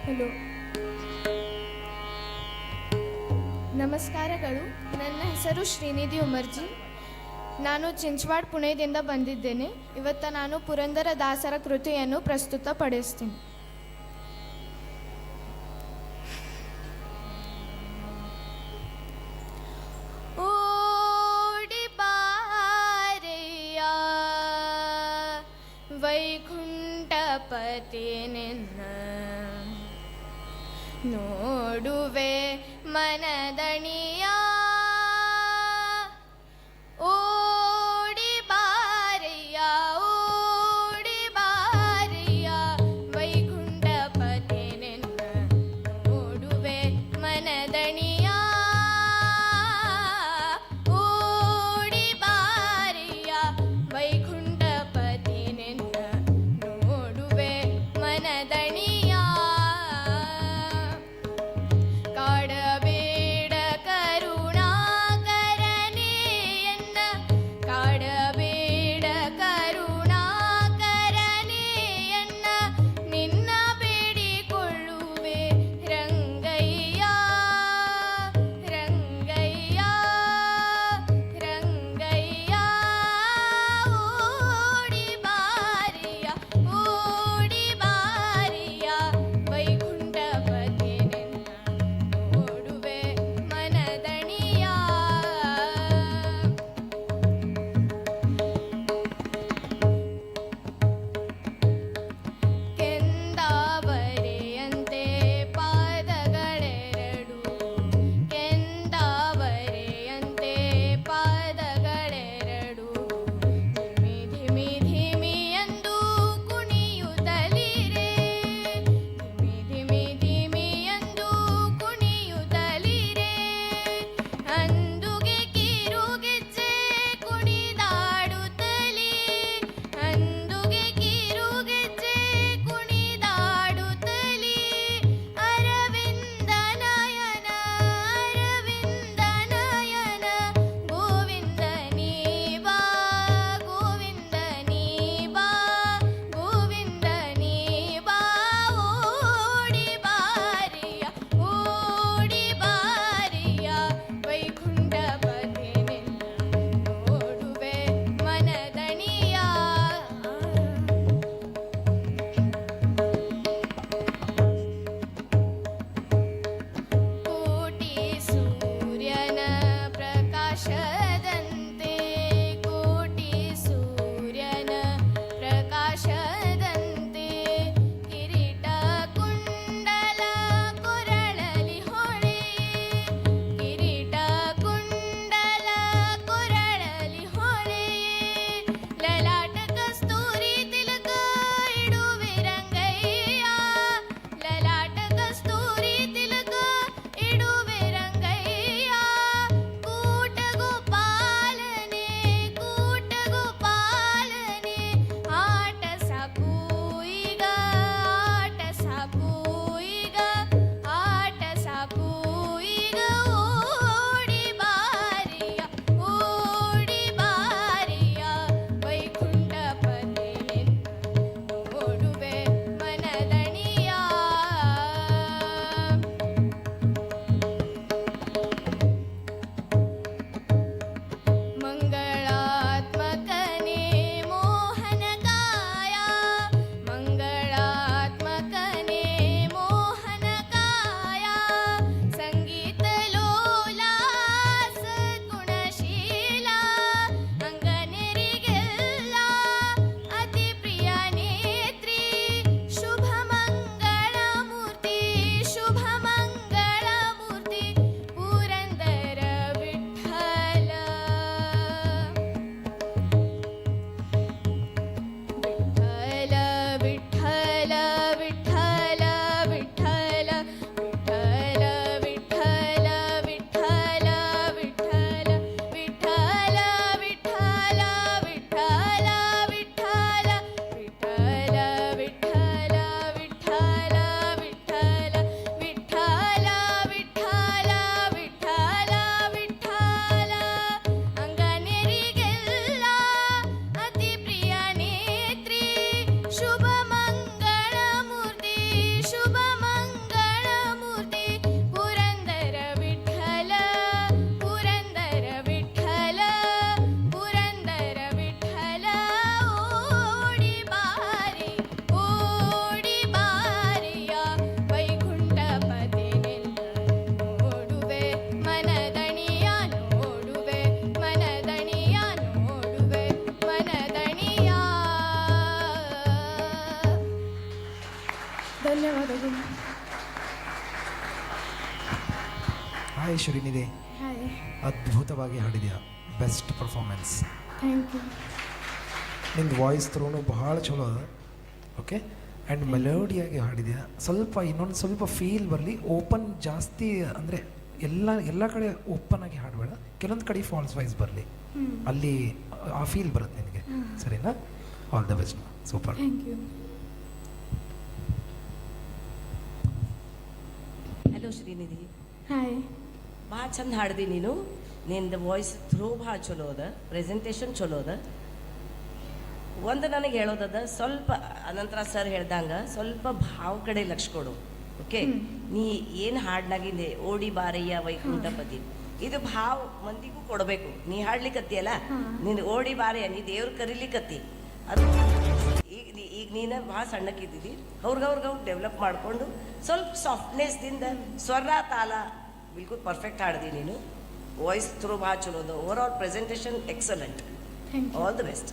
Hello, ನಮಸ್ಕಾರಗಳು. ನನ್ನ ಹೆಸರು ಶ್ರೀನಿಧಿ ಉಮರ್ಜಿ. ನಾನು ಚಿಂಚವಾಡ್, ಪುಣೆದಿಂದ ಬಂದಿದ್ದೇನೆ. ಇವತ್ತು ನಾನು ಪುರಂದರ ದಾಸರ ಕೃತಿಯನ್ನು ಪ್ರಸ್ತುತಪಡಿಸ್ತೀನಿ. ಓಡಿ ಬಾರೆಯ ವೈಕುಂಠಪತಿ ನಿನ್ನ ನೋಡುವೆ ಮನದಣಿಯ. ಓಡಿ ಬಾರಿಯ ಓಡಿ ಬಾರಿಯ ವೈಕುಂಠಪತಿ ನಿನ್ನ ನೋಡುವೆ ಮನದಣಿಯ. ಓಡಿ ಬಾರಿಯ ವೈಕುಂಠಪತಿ ನಿನ್ನ ನೋಡುವೆ ಮನದಣಿಯ. ಕಾಡಬೇಡ ಕರ ಧನ್ಯವಾದಗಳು. ಹಾಯ್ ಶ್ರೀನಿಧಿ, ಹಾಯ್, ಅದ್ಭುತವಾಗಿ ಹಾಡಿದ್ಯಾ. Best performance. Thank you. ನಿಂದು ವಾಯ್ಸ್ ಥ್ರೋನು ಭಾಳ ಚಲೋ ಅದ. ಓಕೆ, ಆ್ಯಂಡ್ ಮೆಲೋಡಿಯಾಗಿ ಹಾಡಿದ್ಯಾ. ಇನ್ನೊಂದು ಸ್ವಲ್ಪ ಫೀಲ್ ಬರಲಿ. ಓಪನ್ ಜಾಸ್ತಿ ಅಂದರೆ ಎಲ್ಲ ಕಡೆ ಓಪನ್ ಆಗಿ ಹಾಡಬೇಡ, ಕೆಲವೊಂದು ಕಡೆ ಫಾಲ್ಸ್ ವಾಯ್ಸ್ ಬರಲಿ, ಅಲ್ಲಿ ಆ ಫೀಲ್ ಬರುತ್ತೆ ನಿನಗೆ. ಸರಿನಾ? All the best. Super. Thank you. Hello Srinidhi, hi. ಭಾಳ ಚಂದ ಹಾಡ್ದಿ ನೀನು. ನಿಂದು ವಾಯ್ಸ್ ಥ್ರೋ ಭಾಳ ಚಲೋ ಅದ, ಪ್ರೆಸೆಂಟೇಷನ್ ಚಲೋ ಅದ. ಒಂದು ನನಗೆ ಹೇಳೋದದ, ಸ್ವಲ್ಪ ಅನಂತರ ಸರ್ ಹೇಳ್ದಂಗೆ ಸ್ವಲ್ಪ ಭಾವ ಕಡೆ ಲಕ್ಷ ಕೊಡು. ಓಕೆ, ನೀ ಏನು ಹಾಡ್ನಾಗಿದೆ ಓಡಿ ಬಾರಯ್ಯ ವೈಕುಂಠಪತಿ, ಇದು ಭಾವ ಮಂದಿಗೂ ಕೊಡಬೇಕು. ನೀ ಹಾಡ್ಲಿಕ್ಕತ್ತಿಯಲ್ಲ, ನೀನು ಓಡಿ ಬಾರಯ್ಯ, ನೀ ದೇವ್ರು ಕರೀಲಿಕ್ಕತ್ತಿ. ಅದು ಈಗ ನೀನು ಭಾಳ ಸಣ್ಣಕ್ಕಿದ್ದಿದ್ದಿ, ಅವ್ರಿಗೆ ಡೆವಲಪ್ ಮಾಡಿಕೊಂಡು ಸ್ವಲ್ಪ ಸಾಫ್ಟ್ನೆಸ್ದಿಂದ ಸ್ವರ ತಾಲ ಬಿಲ್ಕುಲ್ ಪರ್ಫೆಕ್ಟ್ ಹಾಡ್ದಿ ನೀನು. ವಾಯ್ಸ್ ಥ್ರೂ ಭಾಳ ಚಲೋ ಅದ. Over all presentation excellent. All the best.